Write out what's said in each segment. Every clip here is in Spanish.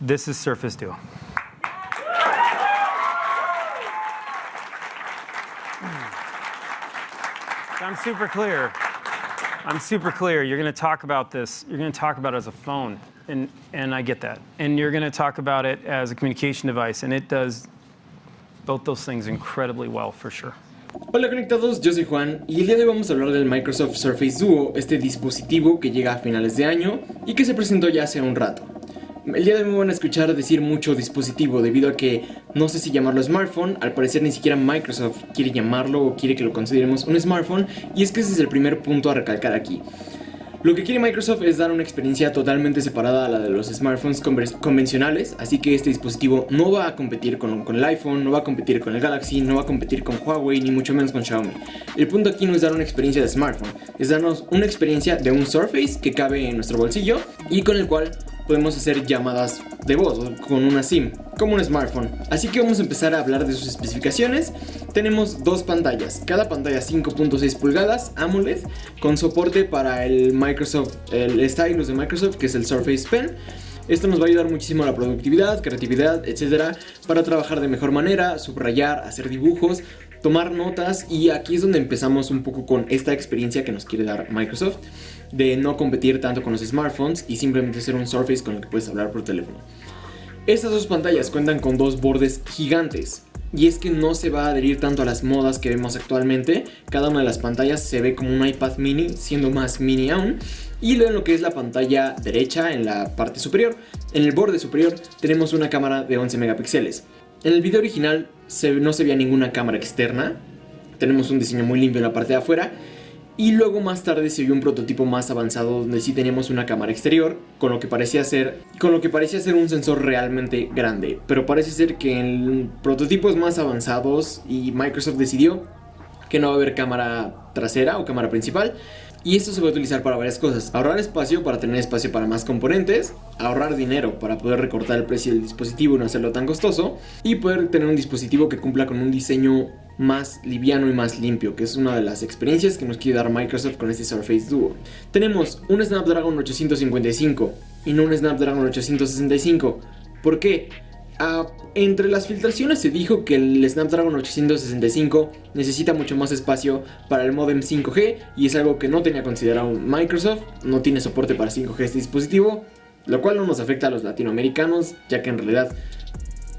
This is Surface Duo. I'm super clear. You're going to talk about this. You're going to talk about it as a phone, and I get that. And you're going to talk about it as a communication device, and it does both those things incredibly well, for sure. Hola conectados, yo soy Juan y el día de hoy vamos a hablar del Microsoft Surface Duo, este dispositivo que llega a finales de año y que se presentó ya hace un rato. El día de hoy me van a escuchar decir mucho dispositivo debido a que no sé si llamarlo smartphone, al parecer ni siquiera Microsoft quiere llamarlo o quiere que lo consideremos un smartphone, y es que ese es el primer punto a recalcar aquí. Lo que quiere Microsoft es dar una experiencia totalmente separada a la de los smartphones convencionales, así que este dispositivo no va a competir con el iPhone, no va a competir con el Galaxy, no va a competir con Huawei, ni mucho menos con Xiaomi. El punto aquí no es dar una experiencia de smartphone, es darnos una experiencia de un Surface que cabe en nuestro bolsillo y con el cual podemos hacer llamadas de voz con una SIM, como un smartphone. Así que vamos a empezar a hablar de sus especificaciones. Tenemos dos pantallas, cada pantalla 5.6 pulgadas AMOLED con soporte para el stylus de Microsoft, que es el Surface Pen. Esto nos va a ayudar muchísimo a la productividad, creatividad, etcétera, para trabajar de mejor manera, subrayar, hacer dibujos, tomar notas, y aquí es donde empezamos un poco con esta experiencia que nos quiere dar Microsoft de no competir tanto con los smartphones y simplemente ser un Surface con el que puedes hablar por teléfono. Estas dos pantallas cuentan con dos bordes gigantes, y es que no se va a adherir tanto a las modas que vemos actualmente. Cada una de las pantallas se ve como un iPad mini, siendo más mini aún. Y luego en lo que es la pantalla derecha, en la parte superior, en el borde superior, tenemos una cámara de 11 megapíxeles. En el video original no se veía ninguna cámara externa. Tenemos un diseño muy limpio en la parte de afuera. Y luego más tarde se vio un prototipo más avanzado donde sí teníamos una cámara exterior con lo que parecía ser un sensor realmente grande. Pero parece ser que en prototipos más avanzados y Microsoft decidió que no va a haber cámara trasera o cámara principal. Y esto se va a utilizar para varias cosas: ahorrar espacio para tener espacio para más componentes, ahorrar dinero para poder recortar el precio del dispositivo y no hacerlo tan costoso, y poder tener un dispositivo que cumpla con un diseño más liviano y más limpio, que es una de las experiencias que nos quiere dar Microsoft con este Surface Duo. Tenemos un Snapdragon 855 y no un Snapdragon 865. ¿Por qué? Entre las filtraciones se dijo que el Snapdragon 865 necesita mucho más espacio para el modem 5G, y es algo que no tenía considerado Microsoft. No tiene soporte para 5G este dispositivo, lo cual no nos afecta a los latinoamericanos, ya que en realidad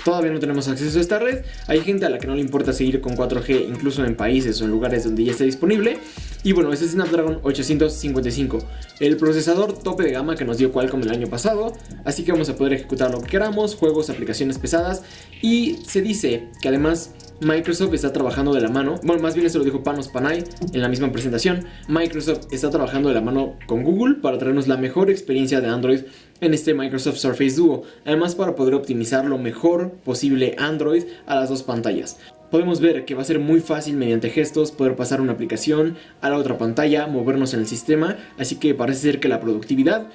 todavía no tenemos acceso a esta red. Hay gente a la que no le importa seguir con 4G, incluso en países o en lugares donde ya está disponible. Y bueno, este es Snapdragon 855, el procesador tope de gama que nos dio Qualcomm el año pasado. Así que vamos a poder ejecutar lo que queramos, juegos, aplicaciones pesadas. Y se dice que además Microsoft está trabajando de la mano, bueno, más bien eso lo dijo Panos Panay en la misma presentación. Microsoft está trabajando de la mano con Google para traernos la mejor experiencia de Android en este Microsoft Surface Duo, además para poder optimizar lo mejor posible Android a las dos pantallas. Podemos ver que va a ser muy fácil mediante gestos poder pasar una aplicación a la otra pantalla, movernos en el sistema, así que parece ser que la productividad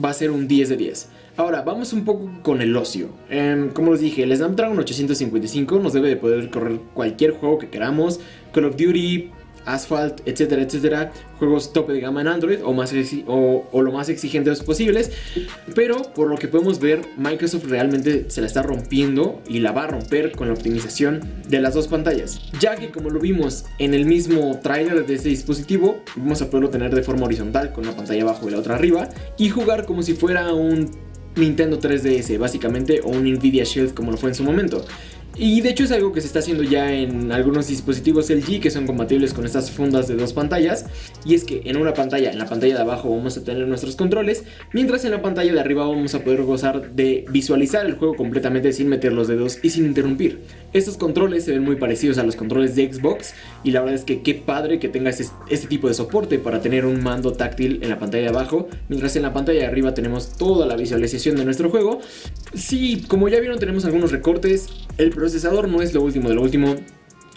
va a ser un 10 de 10. Ahora, vamos un poco con el ocio. Como les dije, el Snapdragon 855 nos debe de poder correr cualquier juego que queramos: Call of Duty, Asphalt, etcétera, etcétera. Juegos tope de gama en Android o lo más exigentes posibles. Pero por lo que podemos ver, Microsoft realmente se la está rompiendo y la va a romper con la optimización de las dos pantallas, ya que, como lo vimos en el mismo tráiler de este dispositivo, vamos a poderlo tener de forma horizontal, con una pantalla abajo y la otra arriba, y jugar como si fuera un Nintendo 3DS básicamente, o un Nvidia Shield como lo fue en su momento. Y de hecho es algo que se está haciendo ya en algunos dispositivos LG que son compatibles con estas fundas de dos pantallas. Y es que en la pantalla de abajo vamos a tener nuestros controles, mientras en la pantalla de arriba vamos a poder gozar de visualizar el juego completamente sin meter los dedos y sin interrumpir. Estos controles se ven muy parecidos a los controles de Xbox, y la verdad es que qué padre que tengas este tipo de soporte para tener un mando táctil en la pantalla de abajo, mientras en la pantalla de arriba tenemos toda la visualización de nuestro juego. Sí, como ya vieron, tenemos algunos recortes. El procesador no es lo último de lo último,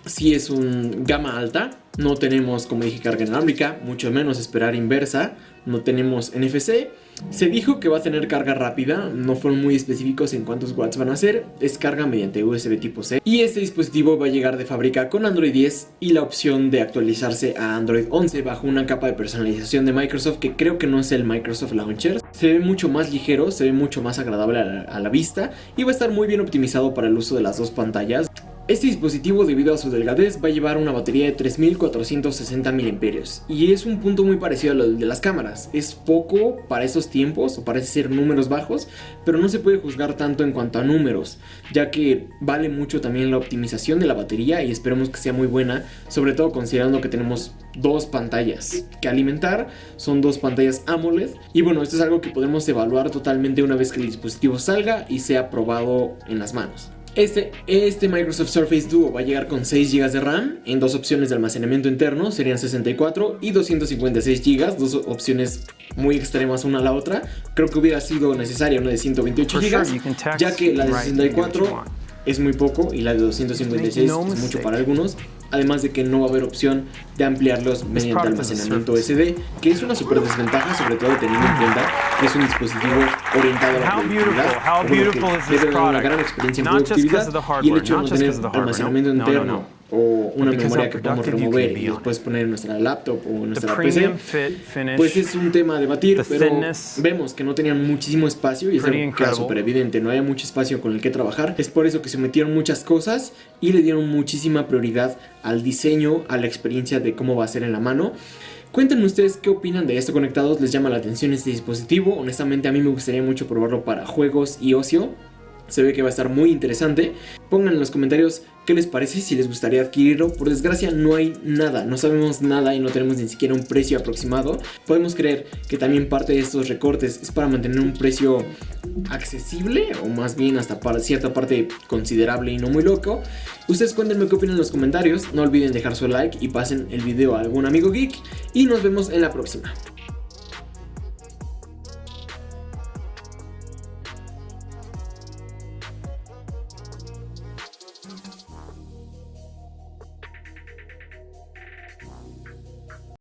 sí es un gama alta. No tenemos, como dije, carga inalámbrica, mucho menos esperar inversa. No tenemos NFC. Se dijo que va a tener carga rápida, no fueron muy específicos en cuántos watts van a ser, es carga mediante USB tipo C. Y este dispositivo va a llegar de fábrica con Android 10 y la opción de actualizarse a Android 11 bajo una capa de personalización de Microsoft que creo que no es el Microsoft Launcher. Se ve mucho más ligero, se ve mucho más agradable a la vista y va a estar muy bien optimizado para el uso de las dos pantallas. Este dispositivo, debido a su delgadez, va a llevar una batería de 3460 mAh y es un punto muy parecido al de las cámaras. Es poco para esos tiempos, o parece ser números bajos, pero no se puede juzgar tanto en cuanto a números, ya que vale mucho también la optimización de la batería y esperemos que sea muy buena, sobre todo considerando que tenemos dos pantallas que alimentar, son dos pantallas AMOLED. Y bueno, esto es algo que podremos evaluar totalmente una vez que el dispositivo salga y sea probado en las manos. Este Microsoft Surface Duo va a llegar con 6 GB de RAM en dos opciones de almacenamiento interno, serían 64 y 256 GB, dos opciones muy extremas una a la otra. Creo que hubiera sido necesaria una de 128 GB, ya que la de 64 es muy poco y la de 256 es mucho para algunos. Además de que no va a haber opción de ampliarlos mediante almacenamiento SD, que es una super desventaja, sobre todo teniendo en cuenta que es un dispositivo orientado a la productividad, que debe dar una gran experiencia en productividad, y el hecho de no tener almacenamiento interno o una memoria que podamos remover y después poner en nuestra laptop o en nuestra PC, pues es un tema a debatir, pero vemos que no tenían muchísimo espacio y es algo que queda súper evidente, no había mucho espacio con el que trabajar. Es por eso que se metieron muchas cosas y le dieron muchísima prioridad al diseño, a la experiencia de cómo va a ser en la mano. Cuéntenme ustedes qué opinan de esto conectados, ¿les llama la atención este dispositivo? Honestamente a mí me gustaría mucho probarlo para juegos y ocio. Se ve que va a estar muy interesante. Pongan en los comentarios qué les parece, si les gustaría adquirirlo. Por desgracia no hay nada, no sabemos nada y no tenemos ni siquiera un precio aproximado. Podemos creer que también parte de estos recortes es para mantener un precio accesible, o más bien hasta para cierta parte considerable y no muy loco. Ustedes cuéntenme qué opinan en los comentarios. No olviden dejar su like y pasen el video a algún amigo geek. Y nos vemos en la próxima.